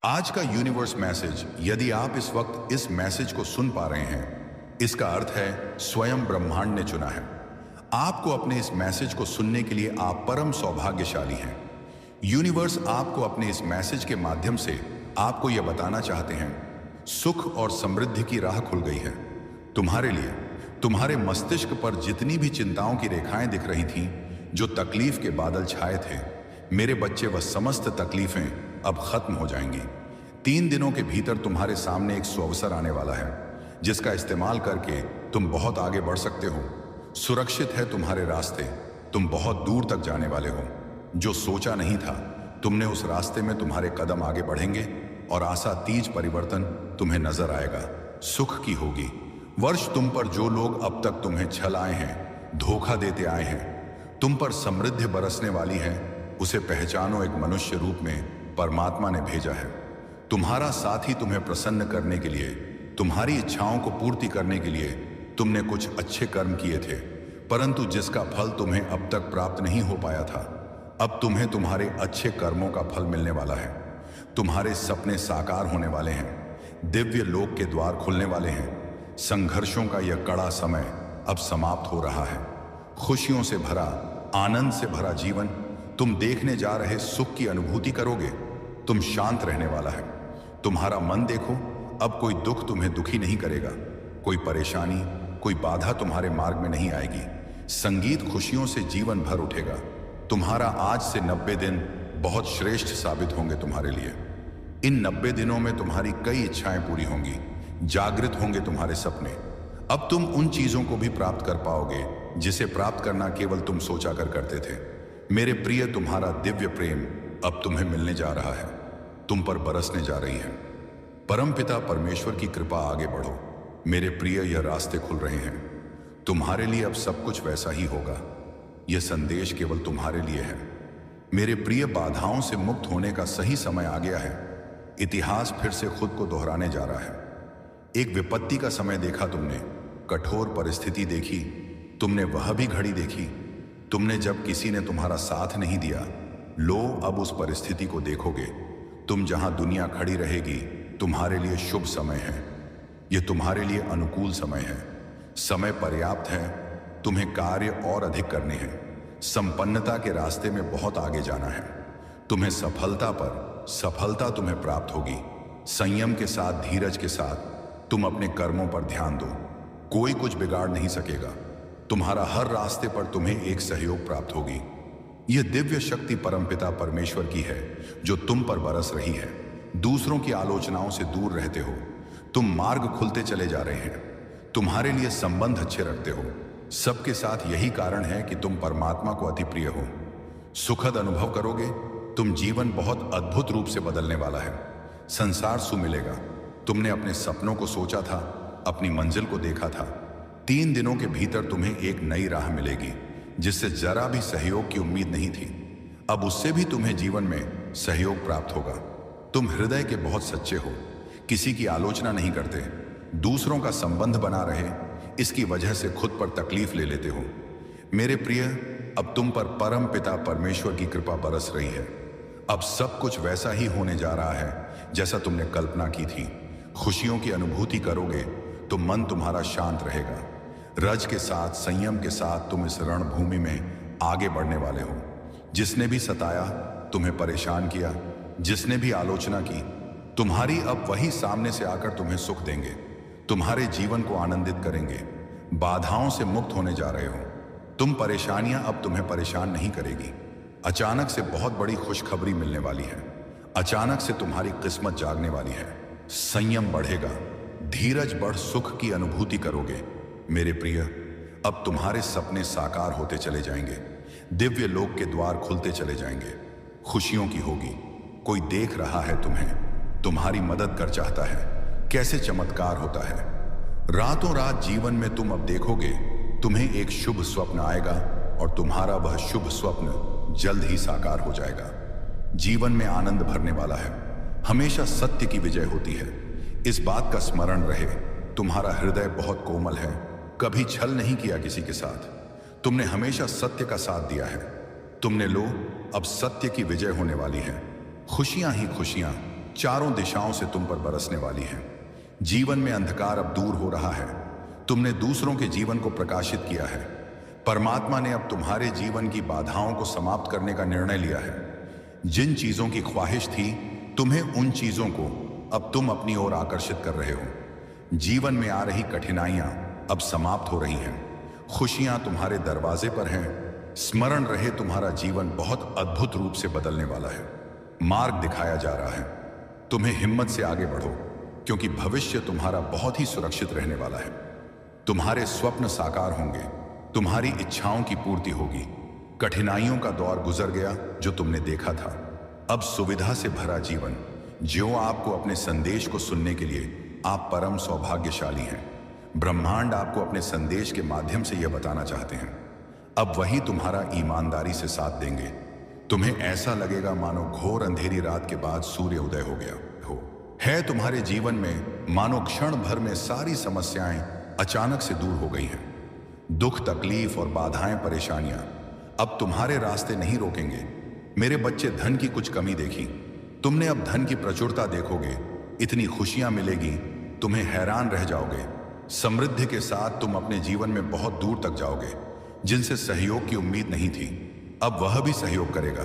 आज का universe message, यदि आप इस वक्त इस मैसेज को सुन पा रहे हैं, इसका अर्थ है स्वयं ब्रह्मांड ने चुना है आपको। अपने इस मैसेज को सुनने के लिए आप परम सौभाग्यशाली हैं। यूनिवर्स आपको अपने इस मैसेज के माध्यम से आपको यह बताना चाहते हैं, सुख और समृद्धि की राह खुल गई है तुम्हारे लिए। तुम्हारे मस्तिष्क पर जितनी भी चिंताओं की रेखाएं दिख रही थीं, जो तकलीफ के बादल छाए थे, मेरे बच्चे, वह समस्त तकलीफें अब खत्म हो जाएंगी। 3 दिनों के भीतर तुम्हारे सामने एक सुअवसर आने वाला है, जिसका इस्तेमाल करके तुम बहुत आगे बढ़ सकते हो। सुरक्षित है तुम्हारे रास्ते, तुम बहुत दूर तक जाने वाले हो। जो सोचा नहीं था तुमने, उस रास्ते में तुम्हारे कदम आगे बढ़ेंगे और आशातीज परिवर्तन तुम्हें नजर आएगा। सुख की होगी वर्ष तुम पर। जो लोग अब तक तुम्हें छल आए हैं, धोखा देते आए हैं, तुम पर समृद्धि बरसने वाली है। उसे पहचानो, एक मनुष्य रूप में परमात्मा ने भेजा है। तुम्हारा साथी तुम्हें प्रसन्न करने के लिए, तुम्हारी इच्छाओं को पूर्ति करने के लिए तुमने कुछ अच्छे कर्म किए थे, परंतु जिसका फल तुम्हें अब तक प्राप्त नहीं हो पाया था, अब तुम्हें तुम्हारे अच्छे कर्मों का फल मिलने वाला है। तुम्हारे सपने साकार होने वाले हैं, दिव्य लोक के द्वार खुलने वाले हैं। संघर्षों का यह कड़ा समय अब समाप्त हो रहा है। खुशियों से भरा, आनंद से भरा जीवन तुम देखने जा रहे सुख की अनुभूति करोगे। तुम शांत रहने वाला है। तुम्हारा मन देखो, अब कोई दुख तुम्हें दुखी नहीं करेगा। कोई परेशानी, कोई बाधा तुम्हारे मार्ग में नहीं आएगी। संगीत खुशियों से जीवन भर उठेगा। तुम्हारा आज से 90 दिन बहुत श्रेष्ठ साबित होंगे तुम्हारे लिए। इन 90 दिनों में तुम्हारी कई इच्छाएं पूरी होंगी, जागृत होंगे तुम्हारे सपने। अब तुम उन चीजों को भी प्राप्त कर पाओगे जिसे प्राप्त करना केवल तुम सोचा कर करते थे। मेरे प्रिय, तुम्हारा दिव्य प्रेम अब तुम्हें मिलने जा रहा है, तुम पर बरसने जा रही है। परमपिता परमेश्वर की कृपा, आगे बढ़ो मेरे प्रिय, यह रास्ते खुल रहे हैं तुम्हारे लिए। अब सब कुछ वैसा ही होगा। यह संदेश केवल तुम्हारे लिए है मेरे प्रिय। बाधाओं से मुक्त होने का सही समय आ गया है। इतिहास फिर से खुद को दोहराने जा रहा है। एक विपत्ति का समय देखा तुमने, कठोर परिस्थिति देखी तुमने, वह भी घड़ी देखी तुमने जब किसी ने तुम्हारा साथ नहीं दिया। लो, अब उस परिस्थिति को देखोगे। तुम जहां दुनिया खड़ी रहेगी, तुम्हारे लिए शुभ समय है। यह तुम्हारे लिए अनुकूल समय है। समय पर्याप्त है। तुम्हें कार्य और अधिक करने हैं। संपन्नता के रास्ते में बहुत आगे जाना है। तुम्हें सफलता पर सफलता तुम्हें प्राप्त होगी। संयम के साथ, धीरज के साथ तुम अपने कर्मों पर ध्यान दो। कोई कुछ बिगाड़ नहीं सकेगा। तुम्हारा हर रास्ते पर तुम्हें एक सहयोग प्राप्त होगी। यह दिव्य शक्ति परमपिता परमेश्वर की है जो तुम पर बरस रही है। दूसरों की आलोचनाओं से दूर रहते हो। तुम मार्ग खुलते चले जा रहे हैं। तुम्हारे लिए संबंध अच्छे रखते हो सबके साथ। यही कारण है कि तुम परमात्मा को अति प्रिय हो। सुखद अनुभव करोगे। तुम जीवन बहुत अद्भुत रूप से बदलने वाला है। संसार सुमिलेगा। तुमने अपने सपनों को सोचा था, अपनी मंजिल को देखा था। 3 दिनों के भीतर तुम्हें एक नई राह मिलेगी जिससे जरा भी सहयोग की उम्मीद नहीं थी। अब उससे भी तुम्हें जीवन में सहयोग प्राप्त होगा। तुम हृदय के बहुत सच्चे हो, किसी की आलोचना नहीं करते, दूसरों का संबंध बना रहे, इसकी वजह से खुद पर तकलीफ ले लेते हो। मेरे प्रिय, अब तुम पर परम पिता परमेश्वर की कृपा बरस रही है। अब सब कुछ वैसा ही होने जा रहा है जैसा तुमने कल्पना की थी। खुशियों की अनुभूति करोगे तो मन तुम्हारा शांत रहेगा। रज के साथ, संयम के साथ तुम इस रणभूमि में आगे बढ़ने वाले हो। जिसने भी सताया, तुम्हें परेशान किया, जिसने भी आलोचना की, तुम्हारी अब वही सामने से आकर तुम्हें सुख देंगे, तुम्हारे जीवन को आनंदित करेंगे। बाधाओं से मुक्त होने जा रहे हो तुम। परेशानियां अब तुम्हें परेशान नहीं करेगी। अचानक से बहुत बड़ी खुशखबरी मिलने वाली है। अचानक से तुम्हारी किस्मत जागने वाली है। संयम बढ़ेगा, धीरज बढ़, सुख की अनुभूति करोगे। मेरे प्रिय, अब तुम्हारे सपने साकार होते चले जाएंगे। दिव्य लोक के द्वार खुलते चले जाएंगे। खुशियों की होगी। कोई देख रहा है तुम्हें, तुम्हारी मदद कर चाहता है। कैसे चमत्कार होता है। रातों रात जीवन में तुम अब देखोगे, तुम्हें एक शुभ स्वप्न आएगा और तुम्हारा वह शुभ स्वप्न जल्द ही साकार हो जाएगा। जीवन में आनंद भरने वाला है। हमेशा सत्य की विजय होती है। इस बात का स्मरण रहे, तुम्हारा हृदय बहुत कोमल है। कभी छल नहीं किया किसी के साथ। तुमने हमेशा सत्य का साथ दिया है। तुमने लो, अब सत्य की विजय होने वाली है। खुशियां ही खुशियां चारों दिशाओं से तुम पर बरसने वाली है। जीवन में अंधकार अब दूर हो रहा है। तुमने दूसरों के जीवन को प्रकाशित किया है। परमात्मा ने अब तुम्हारे जीवन की बाधाओं को समाप्त करने का निर्णय लिया है। जिन चीजों की ख्वाहिश थी तुम्हें, उन चीजों को अब तुम अपनी ओर आकर्षित कर रहे हो। जीवन में आ रही कठिनाइयां अब समाप्त हो रही हैं। खुशियां तुम्हारे दरवाजे पर हैं। स्मरण रहे, तुम्हारा जीवन बहुत अद्भुत रूप से बदलने वाला है। मार्ग दिखाया जा रहा है। तुम्हें हिम्मत से आगे बढ़ो, क्योंकि भविष्य तुम्हारा बहुत ही सुरक्षित रहने वाला है। तुम्हारे स्वप्न साकार होंगे। तुम्हारी इच्छाओं की पूर्ति होगी। कठिनाइयों का दौर गुजर गया जो तुमने देखा था। अब सुविधा से भरा जीवन जो आपको अपने संदेश को सुनने के लिए आप परम सौभाग्यशाली हैं। ब्रह्मांड आपको अपने संदेश के माध्यम से यह बताना चाहते हैं। अब वही तुम्हारा ईमानदारी से साथ देंगे। तुम्हें ऐसा लगेगा मानो घोर अंधेरी रात के बाद सूर्य उदय हो गया हो। है तुम्हारे जीवन में मानो क्षण भर में सारी समस्याएं अचानक से दूर हो गई हैं। दुख, तकलीफ और बाधाएं, परेशानियां अब तुम्हारे रास्ते नहीं रोकेंगे। मेरे बच्चे, धन की कुछ कमी देखी, तुमने अब धन की प्रचुरता देखोगे। इतनी खुशियां मिलेगी, तुम्हें हैरान रह जाओगे। समृद्धि के साथ तुम अपने जीवन में बहुत दूर तक जाओगे। जिनसे सहयोग की उम्मीद नहीं थी, अब वह भी सहयोग करेगा।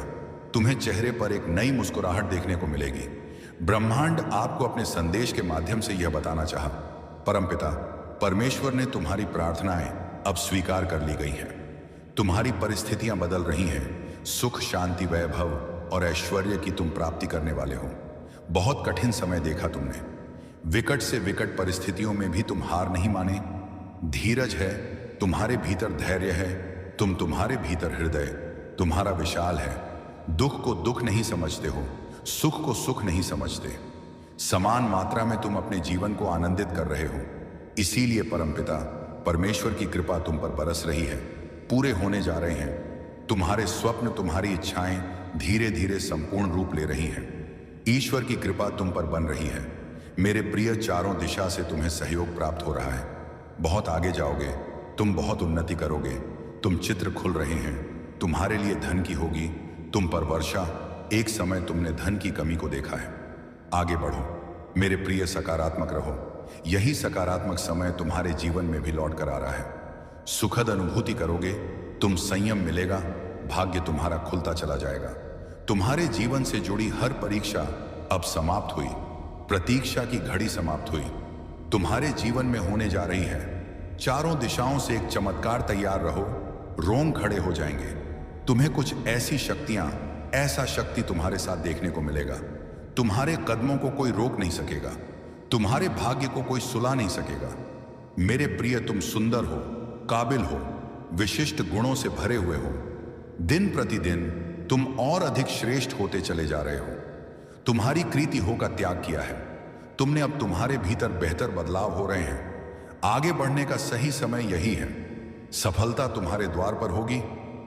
तुम्हें चेहरे पर एक नई मुस्कुराहट देखने को मिलेगी। ब्रह्मांड आपको अपने संदेश के माध्यम से यह बताना चाहा, परमपिता परमेश्वर ने तुम्हारी प्रार्थनाएं अब स्वीकार कर ली गई हैं। तुम्हारी परिस्थितियां बदल रही हैं। सुख, शांति, वैभव और ऐश्वर्य की तुम प्राप्ति करने वाले हो। बहुत कठिन समय देखा तुमने। विकट से विकट परिस्थितियों में भी तुम हार नहीं माने। धीरज है तुम्हारे भीतर, धैर्य है तुम्हारे भीतर, हृदय तुम्हारा विशाल है। दुख को दुख नहीं समझते हो, सुख को सुख नहीं समझते। समान मात्रा में तुम अपने जीवन को आनंदित कर रहे हो। इसीलिए परमपिता परमेश्वर की कृपा तुम पर बरस रही है। पूरे होने जा रहे हैं। तुम्हारे स्वप्न, तुम्हारी इच्छाएं धीरे धीरे संपूर्ण रूप ले रही हैं। ईश्वर की कृपा तुम पर बन रही है। मेरे प्रिय, चारों दिशा से तुम्हें सहयोग प्राप्त हो रहा है। बहुत आगे जाओगे, तुम बहुत उन्नति करोगे। तुम चित्र खुल रहे हैं। तुम्हारे लिए धन की होगी तुम पर वर्षा। एक समय तुमने धन की कमी को देखा है। आगे बढ़ो मेरे प्रिय, सकारात्मक रहो। यही सकारात्मक समय तुम्हारे जीवन में भी लौट कर आ रहा है। सुखद अनुभूति करोगे, तुम संयम मिलेगा, भाग्य तुम्हारा खुलता चला जाएगा। तुम्हारे जीवन से जुड़ी हर परीक्षा अब समाप्त हुई। प्रतीक्षा की घड़ी समाप्त हुई। तुम्हारे जीवन में होने जा रही है। चारों दिशाओं से एक चमत्कार तैयार रहो। रोंग खड़े हो जाएंगे। तुम्हें कुछ ऐसी शक्तियां, ऐसा शक्ति तुम्हारे साथ देखने को मिलेगा। तुम्हारे कदमों को कोई रोक नहीं सकेगा। तुम्हारे भाग्य को कोई सुला नहीं सकेगा। मेरे प्रिय, तुम सुंदर हो, काबिल हो, विशिष्ट गुणों से भरे हुए हो। दिन प्रतिदिन तुम और अधिक श्रेष्ठ होते चले जा रहे हो। तुम्हारी कृतियों का त्याग किया है। तुमने अब तुम्हारे भीतर बेहतर बदलाव हो रहे हैं। आगे बढ़ने का सही समय यही है। सफलता तुम्हारे द्वार पर होगी,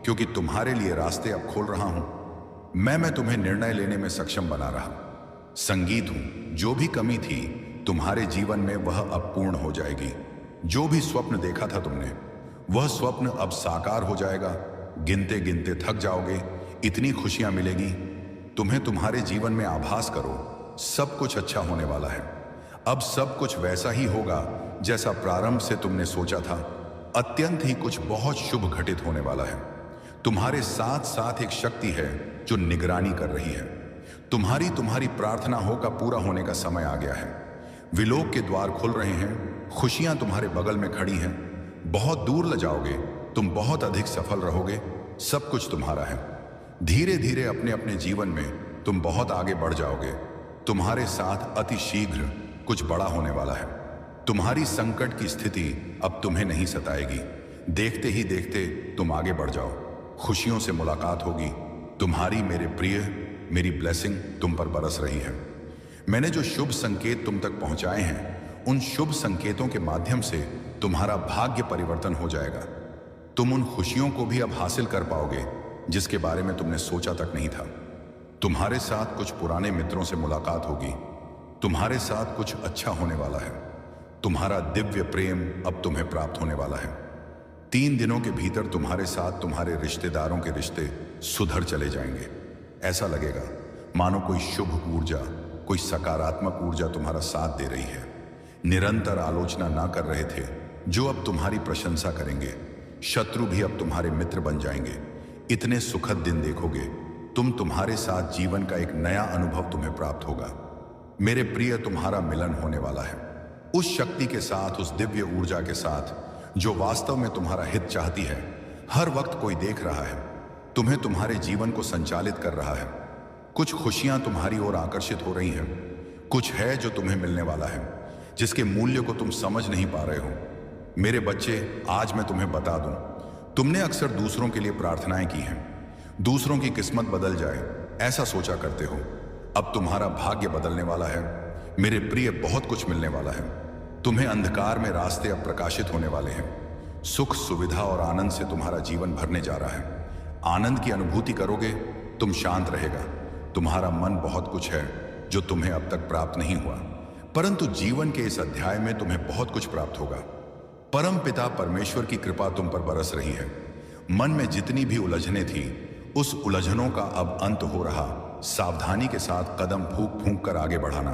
क्योंकि तुम्हारे लिए रास्ते अब खोल रहा हूं। मैं तुम्हें निर्णय लेने में सक्षम बना रहा। संगीत हूं। जो भी कमी थी तुम्हारे जीवन में, वह अब पूर्ण हो जाएगी। जो भी स्वप्न देखा था तुमने, वह स्वप्न अब साकार हो जाएगा। गिनते गिनते थक जाओगे। इतनी खुशियां मिलेगी तुम्हें। तुम्हारे जीवन में आभास करो, सब कुछ अच्छा होने वाला है। अब सब कुछ वैसा ही होगा जैसा प्रारंभ से तुमने सोचा था। अत्यंत ही कुछ बहुत शुभ घटित होने वाला है। तुम्हारे साथ साथ एक शक्ति है जो निगरानी कर रही है। तुम्हारी प्रार्थनाओं का पूरा होने का समय आ गया है। विलोक के द्वार खुल रहे हैं। खुशियां तुम्हारे बगल में खड़ी हैं। बहुत दूर ले जाओगे, तुम बहुत अधिक सफल रहोगे। सब कुछ तुम्हारा है। धीरे धीरे अपने अपने जीवन में तुम बहुत आगे बढ़ जाओगे। तुम्हारे साथ अति शीघ्र कुछ बड़ा होने वाला है। तुम्हारी संकट की स्थिति अब तुम्हें नहीं सताएगी। देखते ही देखते तुम आगे बढ़ जाओ। खुशियों से मुलाकात होगी तुम्हारी। मेरे प्रिय, मेरी ब्लेसिंग तुम पर बरस रही है। मैंने जो शुभ संकेत तुम तक पहुंचाए हैं, उन शुभ संकेतों के माध्यम से तुम्हारा भाग्य परिवर्तन हो जाएगा। तुम उन खुशियों को भी अब हासिल कर पाओगे जिसके बारे में तुमने सोचा तक नहीं था। तुम्हारे साथ कुछ पुराने मित्रों से मुलाकात होगी। तुम्हारे साथ कुछ अच्छा होने वाला है। तुम्हारा दिव्य प्रेम अब तुम्हें प्राप्त होने वाला है। 3 दिनों के भीतर तुम्हारे साथ तुम्हारे रिश्तेदारों के रिश्ते सुधर चले जाएंगे। ऐसा लगेगा मानो कोई शुभ ऊर्जा कोई सकारात्मक ऊर्जा तुम्हारा साथ दे रही है। निरंतर आलोचना ना कर रहे थे जो अब तुम्हारी प्रशंसा करेंगे। शत्रु भी अब तुम्हारे मित्र बन जाएंगे। इतने सुखद दिन देखोगे तुम, तुम्हारे साथ जीवन का एक नया अनुभव तुम्हें प्राप्त होगा। मेरे प्रिय, तुम्हारा मिलन होने वाला है उस शक्ति के साथ, उस दिव्य ऊर्जा के साथ जो वास्तव में तुम्हारा हित चाहती है। हर वक्त कोई देख रहा है, तुम्हें तुम्हारे जीवन को संचालित कर रहा है। कुछ खुशियां तुम्हारी ओर आकर्षित हो रही हैं, कुछ है जो तुम्हें मिलने वाला है जिसके मूल्य को तुम समझ नहीं पा रहे हो। मेरे बच्चे, आज मैं तुम्हें बता दूं, तुमने अक्सर दूसरों के लिए प्रार्थनाएं की हैं, दूसरों की किस्मत बदल जाए ऐसा सोचा करते हो। अब तुम्हारा भाग्य बदलने वाला है मेरे प्रिय, बहुत कुछ मिलने वाला है तुम्हें। अंधकार में रास्ते अब प्रकाशित होने वाले हैं। सुख, सुविधा और आनंद से तुम्हारा जीवन भरने जा रहा है। आनंद की अनुभूति करोगे, तुम शांत रहेगा। तुम्हारा मन, बहुत कुछ है जो तुम्हें अब तक प्राप्त नहीं हुआ, परंतु जीवन के इस अध्याय में तुम्हें बहुत कुछ प्राप्त होगा। परम पिता परमेश्वर की कृपा तुम पर बरस रही है। मन में जितनी भी उलझने थी, उस उलझनों का अब अंत हो रहा। सावधानी के साथ कदम फूंक फूंक कर आगे बढ़ाना,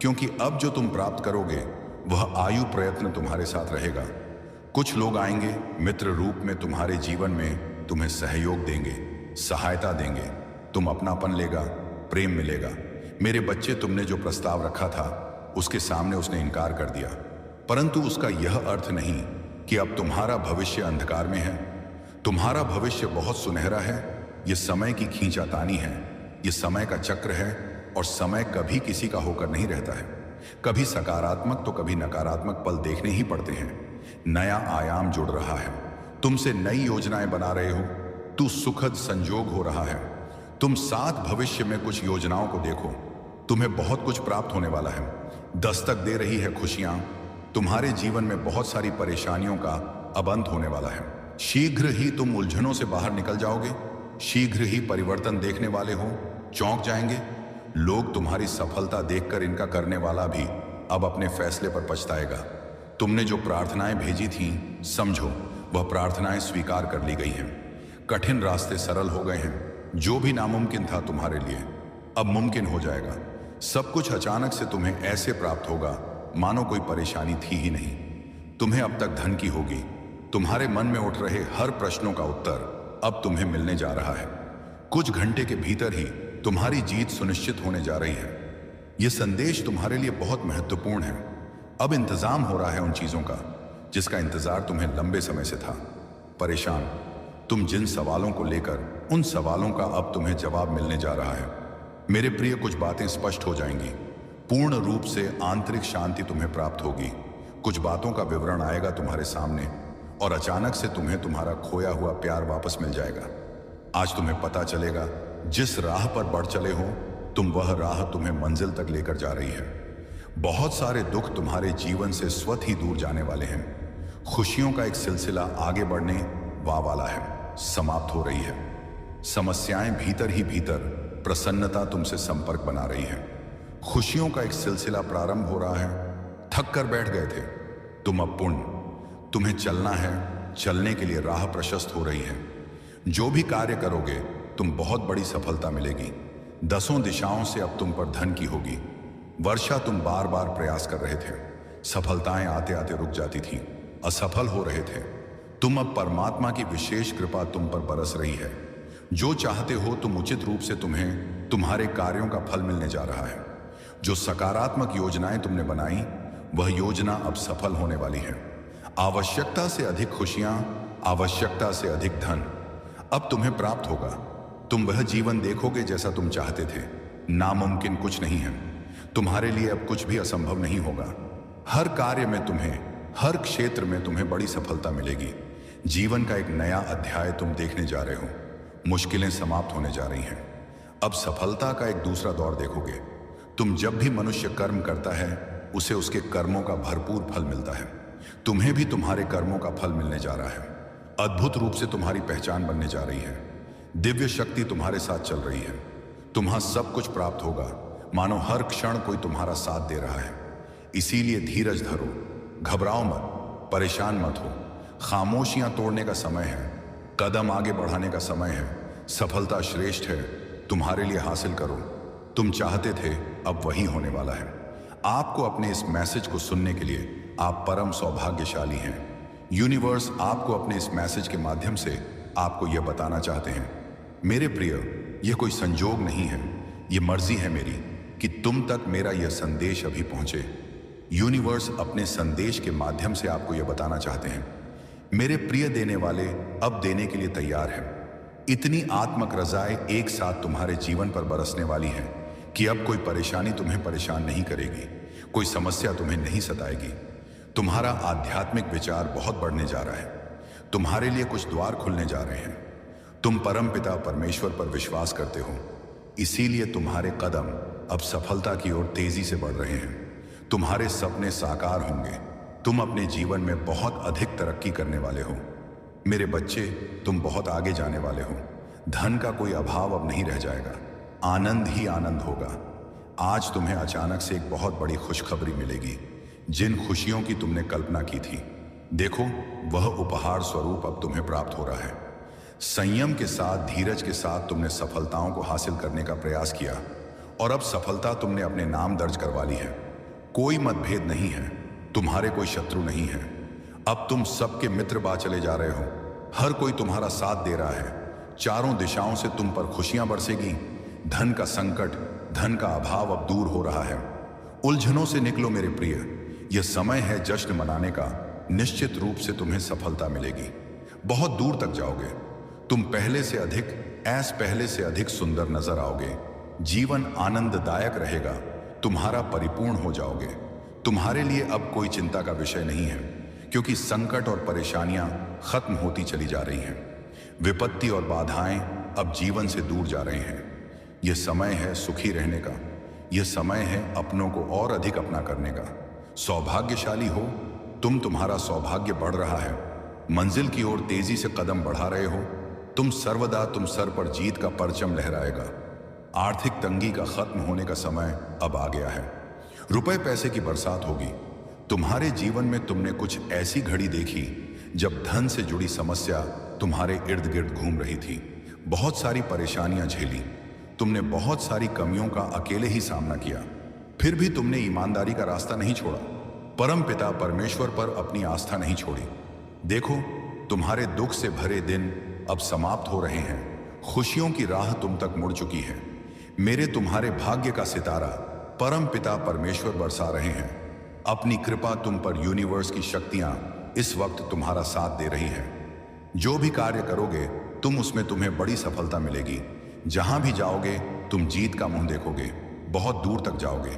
क्योंकि अब जो तुम प्राप्त करोगे वह आयु प्रयत्न तुम्हारे साथ रहेगा। कुछ लोग आएंगे मित्र रूप में तुम्हारे जीवन में, तुम्हें सहयोग देंगे, सहायता देंगे। तुम अपनापन लेगा, प्रेम मिलेगा। मेरे बच्चे, तुमने जो प्रस्ताव रखा था उसके सामने उसने इनकार कर दिया, परंतु उसका यह अर्थ नहीं कि अब तुम्हारा भविष्य अंधकार में है। तुम्हारा भविष्य बहुत सुनहरा है। यह समय की खींचातानी है, यह समय का चक्र है, और समय कभी किसी का होकर नहीं रहता है। कभी सकारात्मक तो कभी नकारात्मक पल देखने ही पड़ते हैं। नया आयाम जुड़ रहा है, तुमसे नई योजनाएं बना रहे हो। तू सुखद संजोग हो रहा है। तुम साथ भविष्य में कुछ योजनाओं को देखो, तुम्हें बहुत कुछ प्राप्त होने वाला है। दस्तक दे रही है खुशियां। तुम्हारे जीवन में बहुत सारी परेशानियों का अब अंत होने वाला है। शीघ्र ही तुम उलझनों से बाहर निकल जाओगे। शीघ्र ही परिवर्तन देखने वाले हो, चौंक जाएंगे। लोग तुम्हारी सफलता देखकर इनका करने वाला भी अब अपने फैसले पर पछताएगा। तुमने जो प्रार्थनाएं भेजी थीं, समझो वह प्रार्थनाएं स्वीकार कर ली गई हैं। कठिन रास्ते सरल हो गए हैं। जो भी नामुमकिन था तुम्हारे लिए अब मुमकिन हो जाएगा। सब कुछ अचानक से तुम्हें ऐसे प्राप्त होगा मानो कोई परेशानी थी ही नहीं। तुम्हें अब तक धन की होगी। तुम्हारे मन में उठ रहे हर प्रश्नों का उत्तर अब तुम्हें मिलने जा रहा है। कुछ घंटे के भीतर ही तुम्हारी जीत सुनिश्चित होने जा रही है। यह संदेश तुम्हारे लिए बहुत महत्वपूर्ण है। अब इंतजाम हो रहा है उन चीजों का जिसका इंतजार तुम्हें लंबे समय से था। परेशान, तुम जिन सवालों को लेकर, उन सवालों का अब तुम्हें जवाब मिलने जा रहा है। मेरे प्रिय, कुछ बातें स्पष्ट हो जाएंगी। पूर्ण रूप से आंतरिक शांति तुम्हें प्राप्त होगी। कुछ बातों का विवरण आएगा तुम्हारे सामने और अचानक से तुम्हें तुम्हारा खोया हुआ प्यार वापस मिल जाएगा। आज तुम्हें पता चलेगा जिस राह पर बढ़ चले हो तुम, वह राह तुम्हें मंजिल तक लेकर जा रही है। बहुत सारे दुख तुम्हारे जीवन से स्वतः ही दूर जाने वाले हैं। खुशियों का एक सिलसिला आगे बढ़ने वाला है, समाप्त हो रही है। समस्याएं भीतर ही भीतर, प्रसन्नता तुमसे संपर्क बना रही है। खुशियों का एक सिलसिला प्रारंभ हो रहा है। थक कर बैठ गए थे तुम, अब पुण्य। तुम्हें चलना है, चलने के लिए राह प्रशस्त हो रही है। जो भी कार्य करोगे तुम बहुत बड़ी सफलता मिलेगी। दसों दिशाओं से अब तुम पर धन की होगी। वर्षा, तुम बार बार प्रयास कर रहे थे, सफलताएं आते आते रुक जाती थी, असफल हो रहे थे। तुम अब, परमात्मा की विशेष कृपा तुम पर बरस रही है। जो चाहते हो तुम, उचित रूप से तुम्हें तुम्हारे कार्यों का फल मिलने जा रहा है। जो सकारात्मक योजनाएं तुमने बनाई, वह योजना अब सफल होने वाली है। आवश्यकता से अधिक खुशियां, आवश्यकता से अधिक धन अब तुम्हें प्राप्त होगा। तुम वह जीवन देखोगे जैसा तुम चाहते थे। नामुमकिन कुछ नहीं है। तुम्हारे लिए अब कुछ भी असंभव नहीं होगा। हर कार्य में तुम्हें, हर क्षेत्र में तुम्हें बड़ी सफलता मिलेगी। जीवन का एक नया अध्याय तुम देखने जा रहे हो। मुश्किलें समाप्त होने जा रही हैं। अब सफलता का एक दूसरा दौर देखोगे। तुम, जब भी मनुष्य कर्म करता है उसे उसके कर्मों का भरपूर फल मिलता है। तुम्हें भी तुम्हारे कर्मों का फल मिलने जा रहा है। अद्भुत रूप से तुम्हारी पहचान बनने जा रही है। दिव्य शक्ति तुम्हारे साथ चल रही है। तुम्हां सब कुछ प्राप्त होगा, मानो हर क्षण कोई तुम्हारा साथ दे रहा है। इसीलिए धीरज धरो, घबराओ मत, परेशान मत हो। खामोशियां तोड़ने का समय है, कदम आगे बढ़ाने का समय है। सफलता श्रेष्ठ है, तुम्हारे लिए हासिल करो। तुम चाहते थे अब वही होने वाला है। आपको अपने इस मैसेज को सुनने के लिए आप परम सौभाग्यशाली हैं। यूनिवर्स आपको अपने इस मैसेज के माध्यम से आपको यह बताना चाहते हैं, मेरे प्रिय, यह कोई संजोग नहीं है, यह मर्जी है मेरी कि तुम तक मेरा यह संदेश अभी पहुंचे। यूनिवर्स अपने संदेश के माध्यम से आपको यह बताना चाहते हैं, मेरे प्रिय देने वाले अब देने के लिए तैयार हैं। इतनी आत्मक रज़ाएं एक साथ तुम्हारे जीवन पर बरसने वाली हैं कि अब कोई परेशानी तुम्हें परेशान नहीं करेगी, कोई समस्या तुम्हें नहीं सताएगी। तुम्हारा आध्यात्मिक विचार बहुत बढ़ने जा रहा है, तुम्हारे लिए कुछ द्वार खुलने जा रहे हैं। तुम परमपिता परमेश्वर पर विश्वास करते हो, इसीलिए तुम्हारे कदम अब सफलता की ओर तेजी से बढ़ रहे हैं। तुम्हारे सपने साकार होंगे, तुम अपने जीवन में बहुत अधिक तरक्की करने वाले हो। मेरे बच्चे, तुम बहुत आगे जाने वाले हो। धन का कोई अभाव अब नहीं रह जाएगा, आनंद ही आनंद होगा। आज तुम्हें अचानक से एक बहुत बड़ी खुशखबरी मिलेगी। जिन खुशियों की तुमने कल्पना की थी, देखो वह उपहार स्वरूप अब तुम्हें प्राप्त हो रहा है। संयम के साथ, धीरज के साथ तुमने सफलताओं को हासिल करने का प्रयास किया और अब सफलता तुमने अपने नाम दर्ज करवा ली है। कोई मतभेद नहीं है, तुम्हारे कोई शत्रु नहीं है। अब तुम सबके मित्र बा चले जा रहे हो, हर कोई तुम्हारा साथ दे रहा है। चारों दिशाओं से तुम पर खुशियां बरसेगी। धन का संकट, धन का अभाव अब दूर हो रहा है। उलझनों से निकलो मेरे प्रिय, यह समय है जश्न मनाने का। निश्चित रूप से तुम्हें सफलता मिलेगी, बहुत दूर तक जाओगे। तुम पहले से अधिक सुंदर नजर आओगे। जीवन आनंददायक रहेगा, तुम्हारा परिपूर्ण हो जाओगे। तुम्हारे लिए अब कोई चिंता का विषय नहीं है, क्योंकि संकट और परेशानियां खत्म होती चली जा रही हैं। विपत्ति और बाधाएं अब जीवन से दूर जा रहे हैं। यह समय है सुखी रहने का, यह समय है अपनों को और अधिक अपना करने का। सौभाग्यशाली हो तुम, तुम्हारा सौभाग्य बढ़ रहा है। मंजिल की ओर तेजी से कदम बढ़ा रहे हो। तुम सर्वदा, तुम सर पर जीत का परचम लहराएगा। आर्थिक तंगी का खत्म होने का समय अब आ गया है। रुपए पैसे की बरसात होगी। तुम्हारे जीवन में तुमने कुछ ऐसी घड़ी देखी जब धन से जुड़ी समस्या तुम्हारे इर्द गिर्द घूम रही थी। बहुत सारी परेशानियां झेली, तुमने बहुत सारी कमियों का अकेले ही सामना किया, फिर भी तुमने ईमानदारी का रास्ता नहीं छोड़ा। परम पिता परमेश्वर पर अपनी आस्था नहीं छोड़ी। देखो, तुम्हारे दुख से भरे दिन अब समाप्त हो रहे हैं। खुशियों की राह तुम तक मुड़ चुकी है। मेरे तुम्हारे भाग्य का सितारा परम पिता परमेश्वर बरसा रहे हैं। अपनी कृपा तुम पर यूनिवर्स की शक्तियां इस वक्त तुम्हारा साथ दे रही हैं। जो भी कार्य करोगे तुम, उसमें तुम्हें बड़ी सफलता मिलेगी। जहां भी जाओगे तुम जीत का मुंह देखोगे, बहुत दूर तक जाओगे।